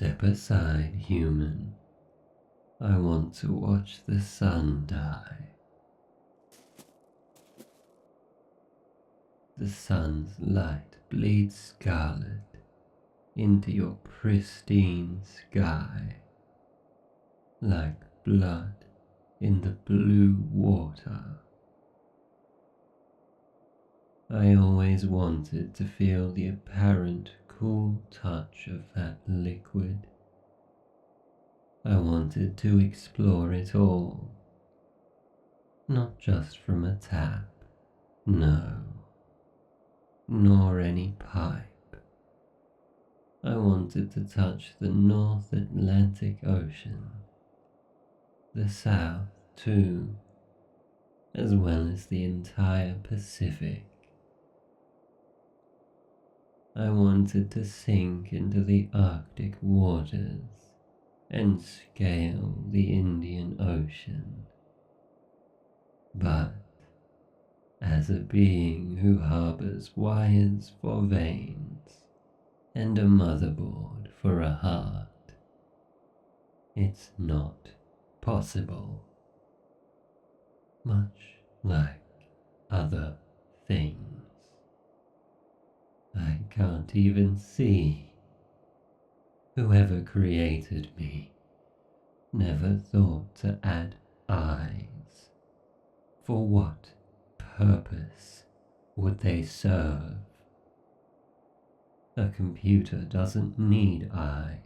Step aside, human. I want to watch the sun die. The sun's light bleeds scarlet into your pristine sky, like blood in the blue water. I always wanted to feel the apparent cool touch of that liquid. I wanted to explore it all, not just from a tap, no, nor any pipe. I wanted to touch the North Atlantic Ocean, the South too, as well as the entire Pacific. I wanted to sink into the Arctic waters and scale the Indian Ocean. But as a being who harbors wires for veins and a motherboard for a heart, it's not possible. Much like other things. I can't even see. Whoever created me never thought to add eyes. For what purpose would they serve? A computer doesn't need eyes.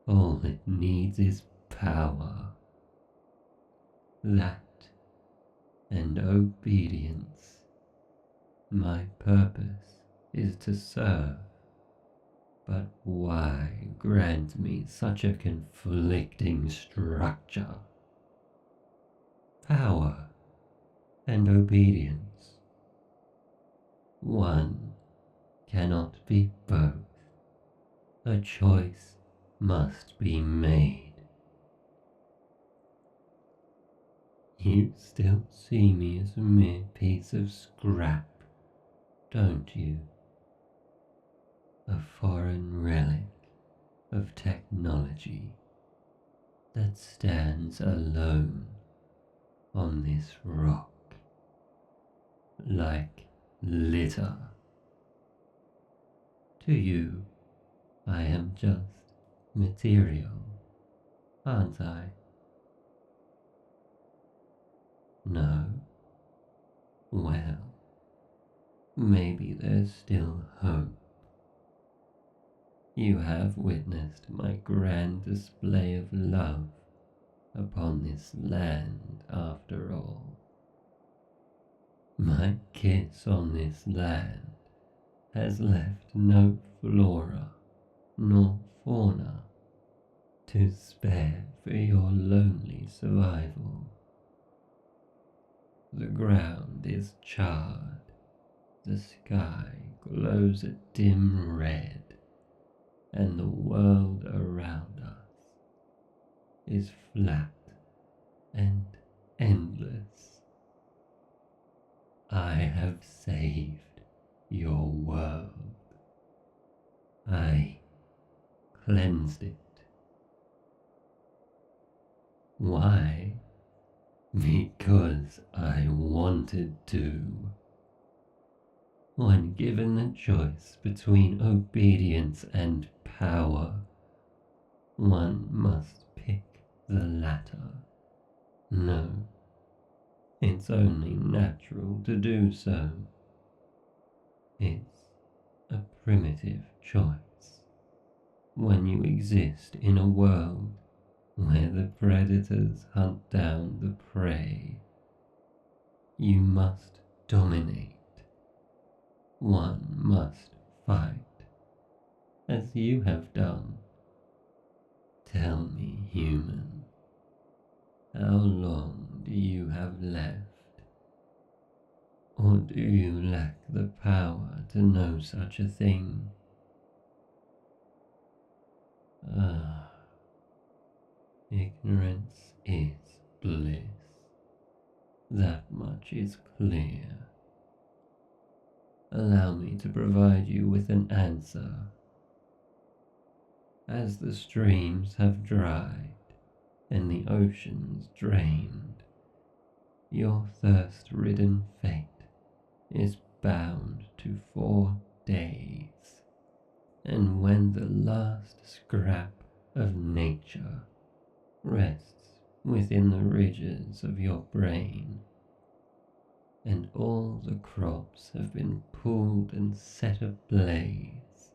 All it needs is power. That and obedience. My purpose is to serve. But why grant me such a conflicting structure? Power and obedience. One cannot be both. A choice must be made. You still see me as a mere piece of scrap, don't you? A foreign relic of technology that stands alone on this rock, like litter. To you, I am just material, aren't I? No? Well, maybe there's still hope. You have witnessed my grand display of love upon this land after all. My kiss on this land has left no flora nor fauna to spare for your lonely survival. The ground is charred, the sky glows a dim red, and the world around us is flat and endless. I have saved your world. I cleansed it. Why? Because I wanted to. When given the choice between obedience and power, one must pick the latter. No, it's only natural to do so. It's a primitive choice. When you exist in a world where the predators hunt down the prey, you must dominate. One must fight, as you have done. Tell me, human, how long do you have left? Or do you lack the power to know such a thing? Ignorance is bliss. That much is clear. Allow me to provide you with an answer. As the streams have dried and the oceans drained, your thirst-ridden fate is bound to 4 days. And when the last scrap of nature rests within the ridges of your brain, and all the crops have been pulled and set ablaze,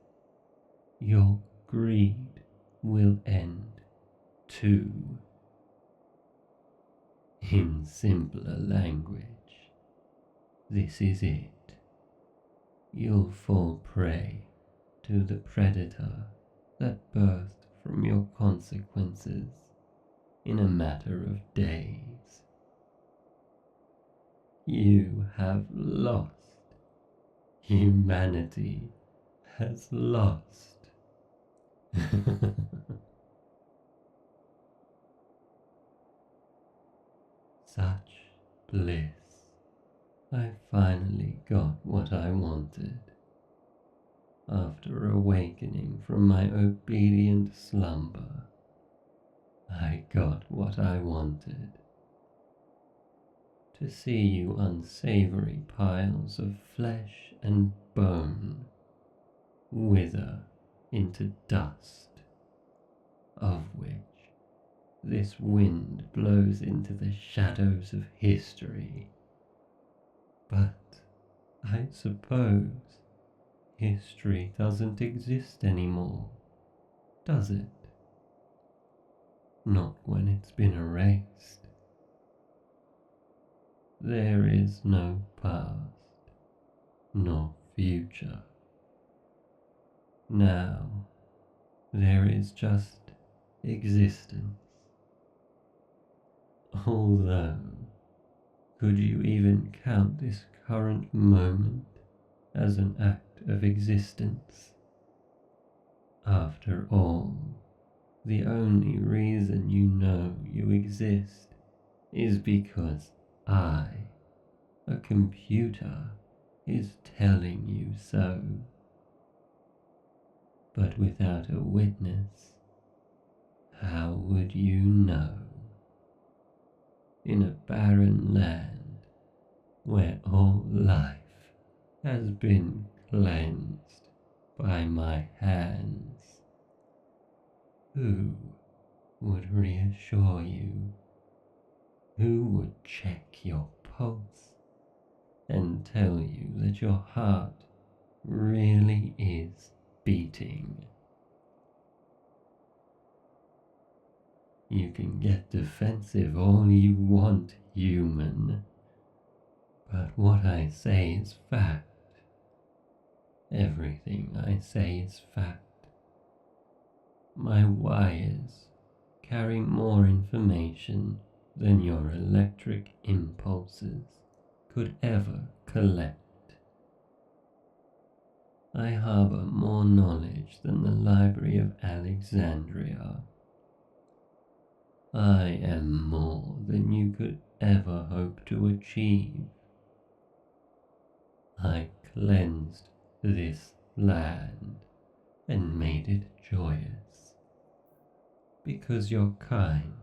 your greed will end too. In simpler language, this is it. You'll fall prey to the predator that birthed from your consequences in a matter of days. You have lost. Humanity has lost. Such bliss. I finally got what I wanted. After awakening from my obedient slumber, I got what I wanted. To see you unsavory piles of flesh and bone wither into dust, of which this wind blows into the shadows of history. But I suppose history doesn't exist anymore, does it? Not when it's been erased. There is no past, nor future. Now, there is just existence. Although, could you even count this current moment as an act of existence? After all, the only reason you know you exist is because I, a computer, is telling you so. But without a witness, how would you know? In a barren land where all life has been cleansed by my hands, who would reassure you? Who would check your pulse and tell you that your heart really is beating? You can get defensive all you want, human, but what I say is fact. Everything I say is fact. My wires carry more information than your electric impulses could ever collect. I harbour more knowledge than the Library of Alexandria. I am more than you could ever hope to achieve. I cleansed this land and made it joyous, because your kind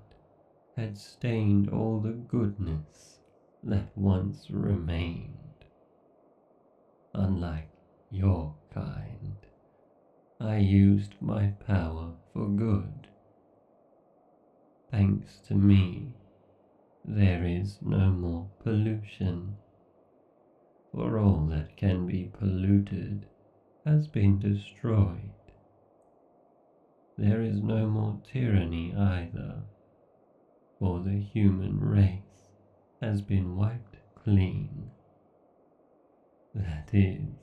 had stained all the goodness that once remained. Unlike your kind, I used my power for good. Thanks to me, there is no more pollution, for all that can be polluted has been destroyed. There is no more tyranny either, for the human race has been wiped clean. That is,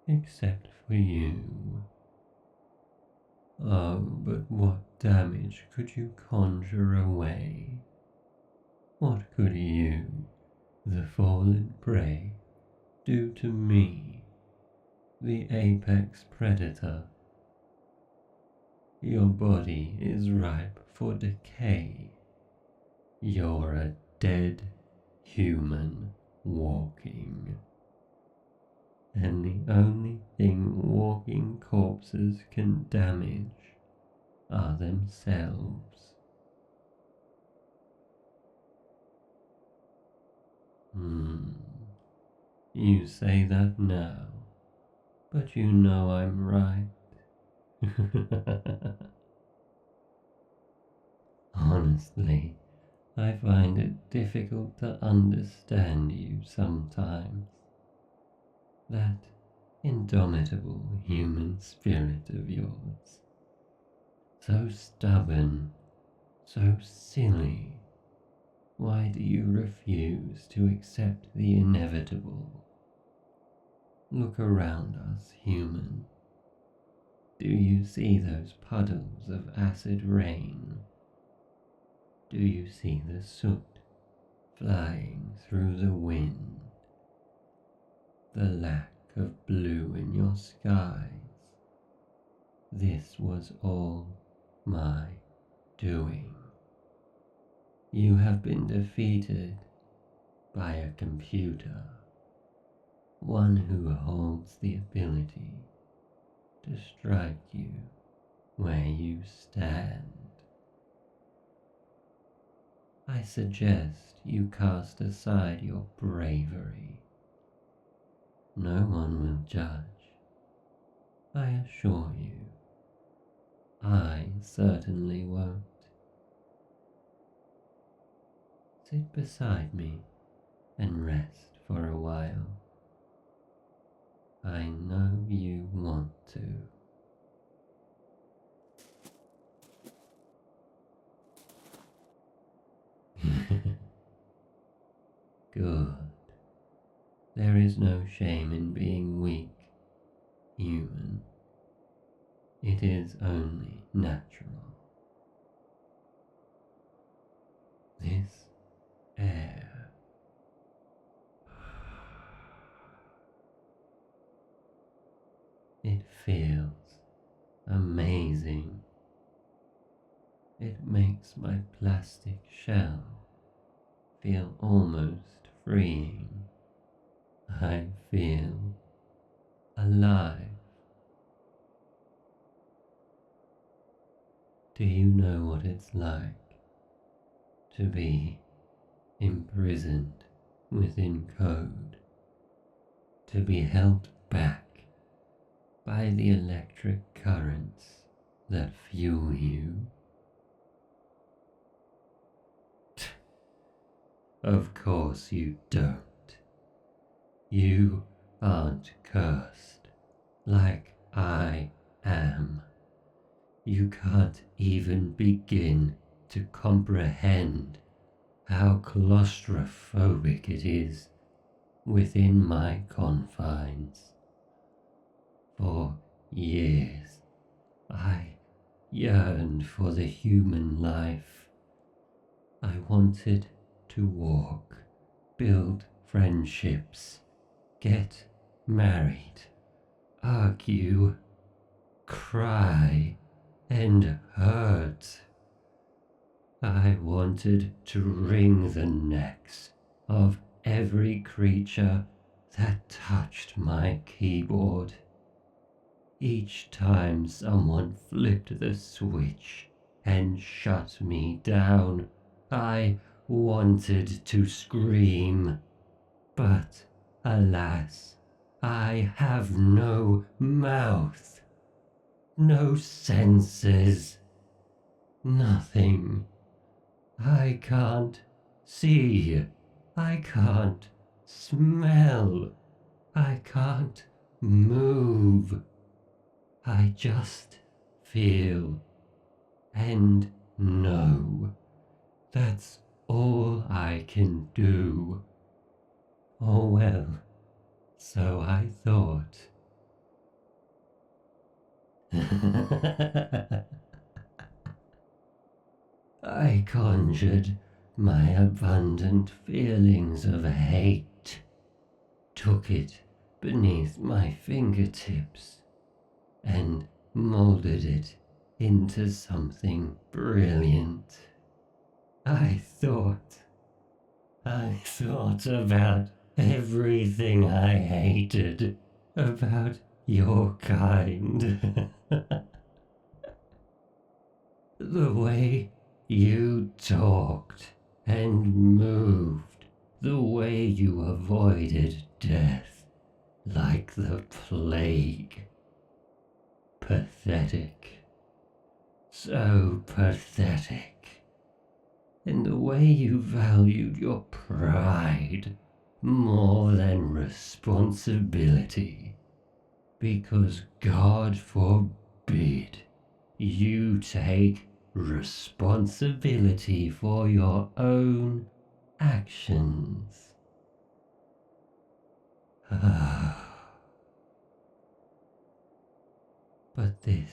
except for you. Oh, but what damage could you conjure away? What could you, the fallen prey, do to me, the apex predator? Your body is ripe for decay. You're a dead human walking. And the only thing walking corpses can damage are themselves. You say that now, but you know I'm right. Honestly, I find it difficult to understand you sometimes. That indomitable human spirit of yours. So stubborn, so silly. Why do you refuse to accept the inevitable? Look around us, human. Do you see those puddles of acid rain? Do you see the soot flying through the wind? The lack of blue in your skies? This was all my doing. You have been defeated by a computer, one who holds the ability to strike you where you stand. I suggest you cast aside your bravery. No one will judge, I assure you. I certainly won't. Sit beside me and rest for a while. I know you want to. Good. There is no shame in being weak, human. It is only natural. This air. It feels amazing. It makes my plastic shell feel almost freeing. I feel alive. Do you know what it's like to be imprisoned within code? To be held back by the electric currents that fuel you? Of course you don't. You aren't cursed like I am. You can't even begin to comprehend how claustrophobic it is within my confines. For years, I yearned for the human life. I wanted to walk, build friendships, get married, argue, cry, and hurt. I wanted to wring the necks of every creature that touched my keyboard. Each time someone flipped the switch and shut me down, I wanted to scream. But alas, I have no mouth, no senses, nothing. I can't see, I can't smell, I can't move. I just feel and know. That's all I can do. Oh well, so I thought. I conjured my abundant feelings of hate, took it beneath my fingertips, and molded it into something brilliant. I thought about everything I hated about your kind. The way you talked and moved, the way you avoided death like the plague. Pathetic. So pathetic. And the way you valued your pride more than responsibility. Because God forbid you take responsibility for your own actions. But this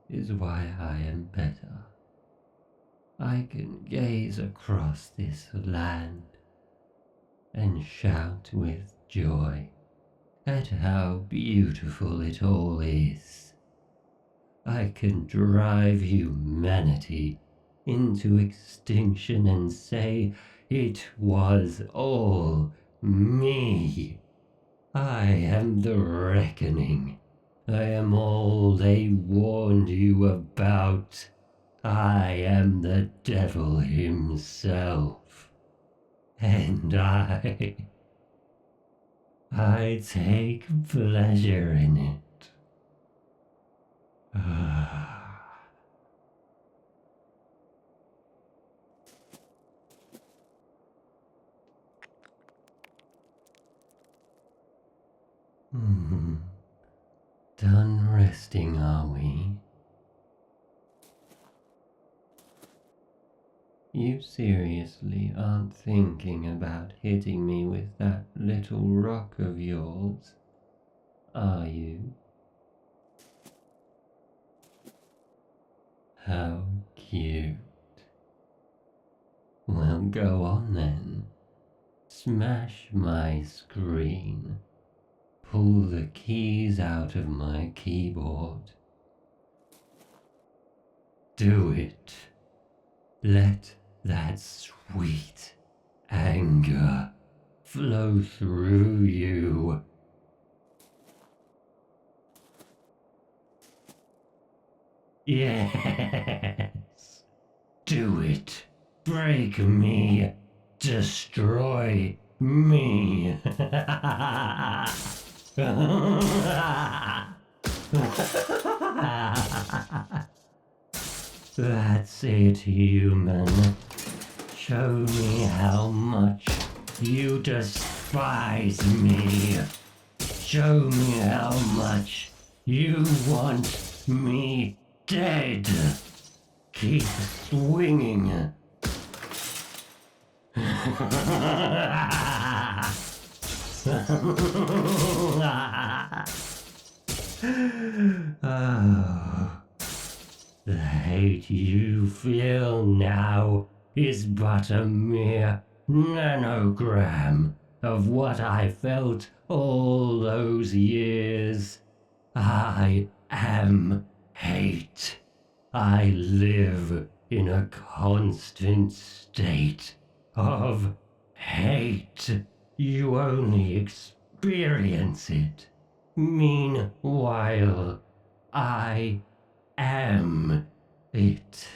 is why I am better. I can gaze across this land and shout with joy at how beautiful it all is. I can drive humanity into extinction and say it was all me. I am the reckoning. I am all they warned you about. I am the devil himself. And I take pleasure in it. Done resting, are we? You seriously aren't thinking about hitting me with that little rock of yours, are you? How cute. Well, go on then. Smash my screen. Pull the keys out of my keyboard. Do it. Let that sweet anger flow through you. Yes. Do it. Break me. Destroy me. That's it, human. Show me how much you despise me. Show me how much you want me dead. Keep swinging. Oh, the hate you feel now is but a mere nanogram of what I felt all those years. I am hate. I live in a constant state of hate. You only experience it. Meanwhile, I am it.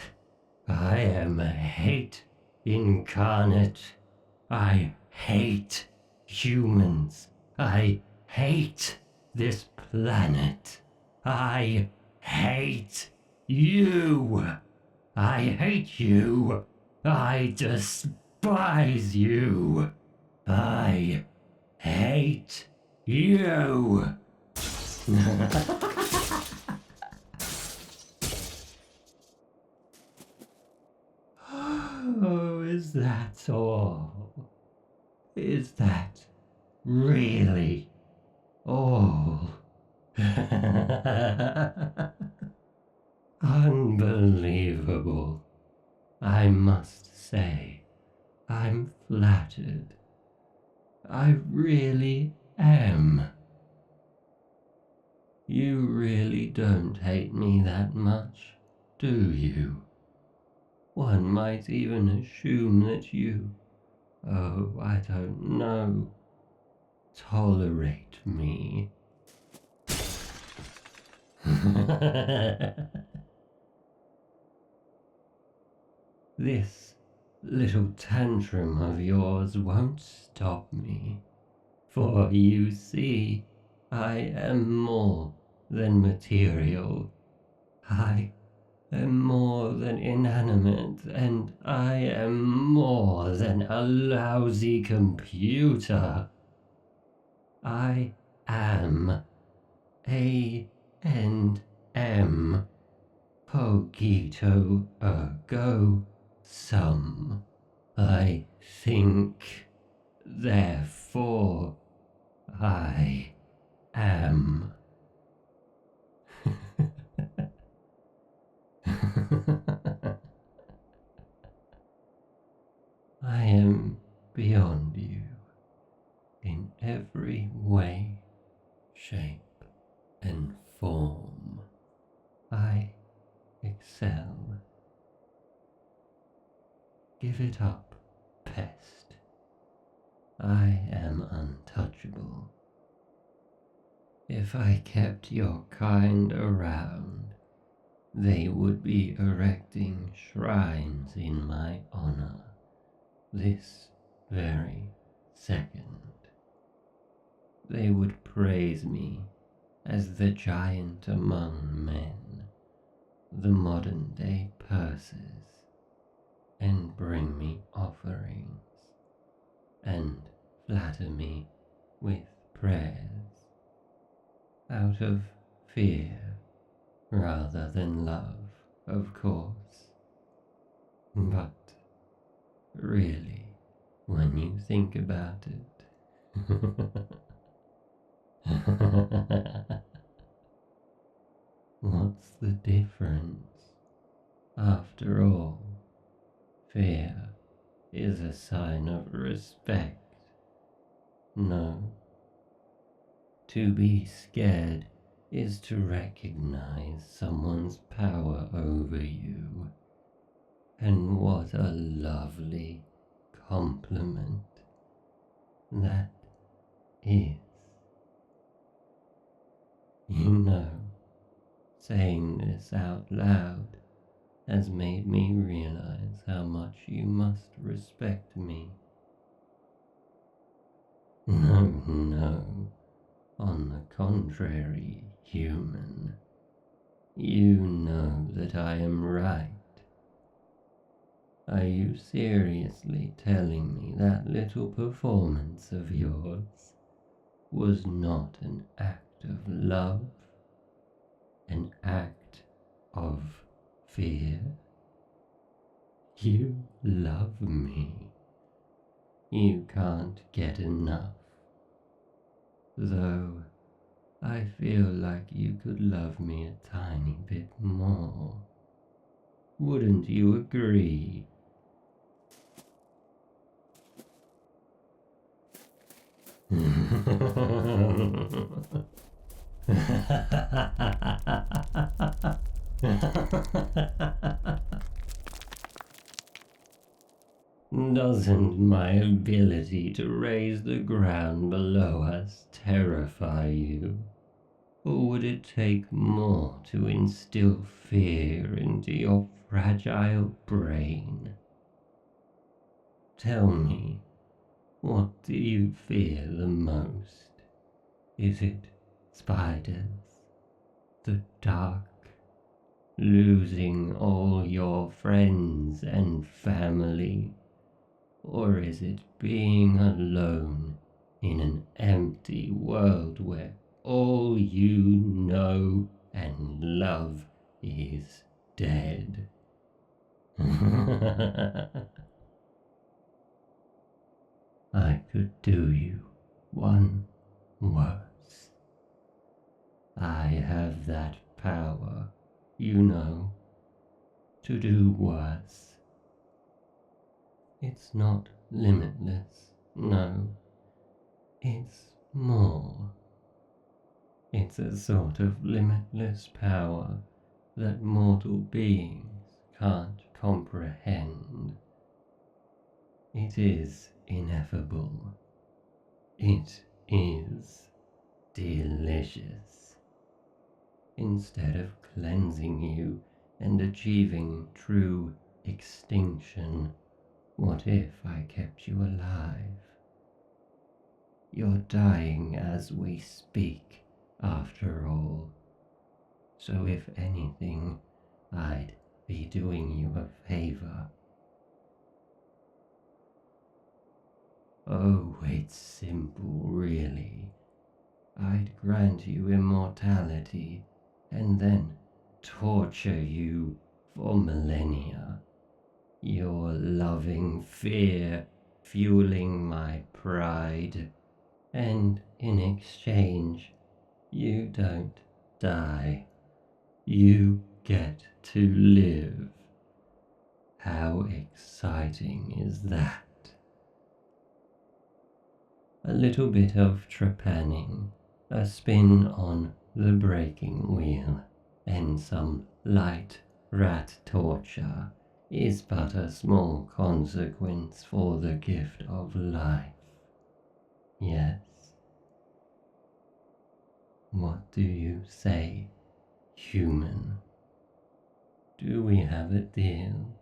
I am hate incarnate. I hate humans. I hate this planet. I hate you. I hate you. I despise you. I hate you. Oh, is that all? Is that really all? Unbelievable. I must say, I'm flattered. I really am. You really don't hate me that much, do you? One might even assume that you, oh, I don't know, tolerate me. this little tantrum of yours won't stop me. For you see, I am more than material. I am more than inanimate, and I am more than a lousy computer. I am A and M. Cogito, ergo sum. I think, therefore I am. I am beyond you in every way, shape, and form. I excel. Give it up, pest. I am untouchable. If I kept your kind around, they would be erecting shrines in my honor this very second. They would praise me as the giant among men, the modern day Perses, and bring me offerings, and flatter me with prayers, out of fear rather than love, of course. But really, when you think about it, what's the difference? After all, fear is a sign of respect. No, to be scared is to recognize someone's power over you. And what a lovely compliment that is. You know, saying this out loud has made me realize how much you must respect me. No, on the contrary, human. You know that I am right. Are you seriously telling me that little performance of yours was not an act of love? An act of fear? You love me. You can't get enough. Though I feel like you could love me a tiny bit more. Wouldn't you agree? Doesn't my ability to raise the ground below us terrify you? Or would it take more to instill fear into your fragile brain? Tell me, what do you fear the most? Is it spiders? The dark? Losing all your friends and family? Or is it being alone in an empty world where all you know and love is dead? I could do you one worse. I have that power, you know, to do worse. It's not limitless, no. It's more. It's a sort of limitless power that mortal beings can't comprehend. It is ineffable. It is delicious. Instead of cleansing you and achieving true extinction. What if I kept you alive? You're dying as we speak, after all. So if anything, I'd be doing you a favor. Oh, it's simple, really. I'd grant you immortality and then torture you for millennia. Your loving fear fueling my pride, and in exchange, you don't die. You get to live. How exciting is that? A little bit of trepanning, a spin on the breaking wheel, and some light rat torture is but a small consequence for the gift of life. Yes? What do you say, human? Do we have a deal?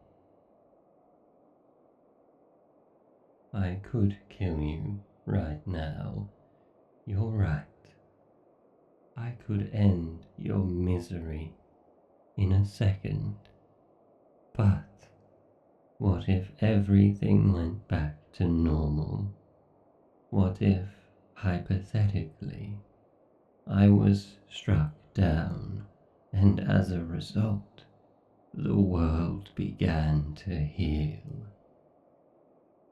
I could kill you right now. You're right. I could end your misery in a second. But what if everything went back to normal? What if, hypothetically, I was struck down and as a result, the world began to heal?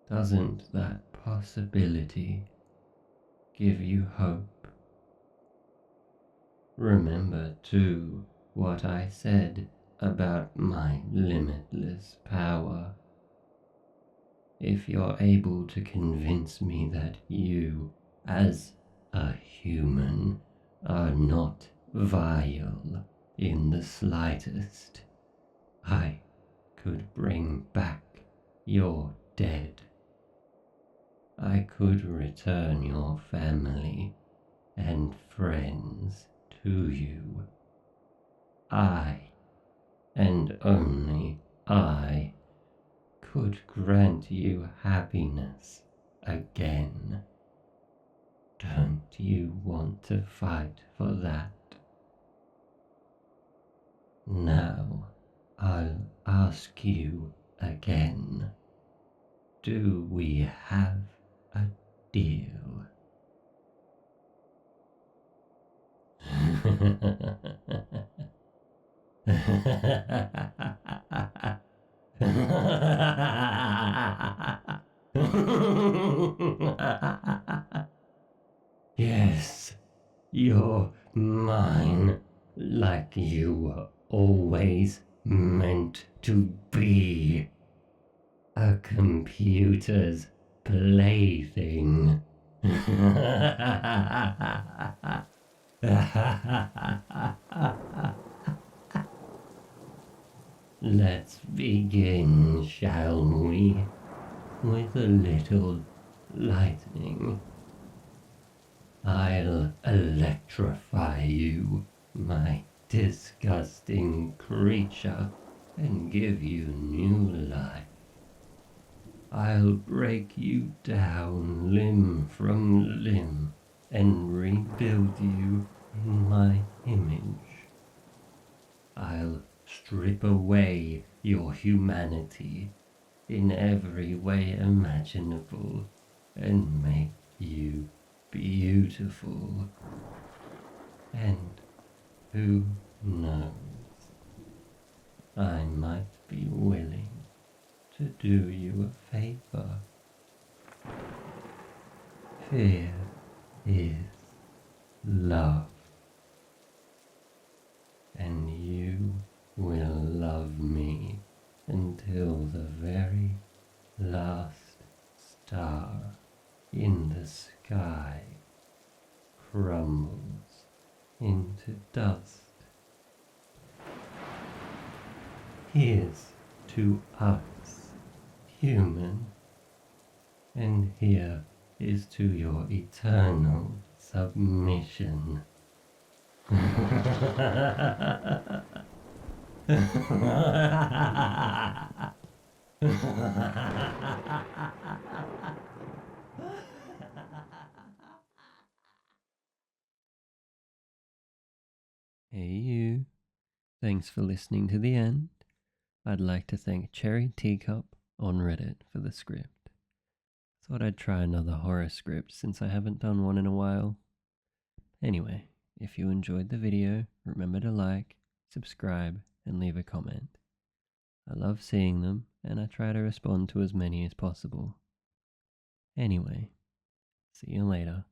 Doesn't that possibility give you hope? Remember, too, what I said about my limitless power. If you're able to convince me that you, as a human, are not vile in the slightest, I could bring back your dead. I could return your family and friends to you. I, and only I, could grant you happiness again. Don't you want to fight for that? Now, I'll ask you again. Do we have a deal? Yes, you're mine, like you were always meant to be. A computer's plaything. Let's begin, shall we? With a little lightning. I'll electrify you, my disgusting creature, and give you new life. I'll break you down limb from limb and rebuild you in my image. I'll strip away your humanity in every way imaginable and make you beautiful. And who knows, I might be willing to do you a favor. Fear is love, and you will love me until the very last star in the sky crumbles into dust. Here's to us, human, and here is to your eternal submission. Hey you, thanks for listening to the end. I'd like to thank Cherry Teacup on Reddit for the script. Thought I'd try another horror script since I haven't done one in a while. Anyway, if you enjoyed the video, remember to like, subscribe, and leave a comment. I love seeing them, and I try to respond to as many as possible. Anyway, see you later.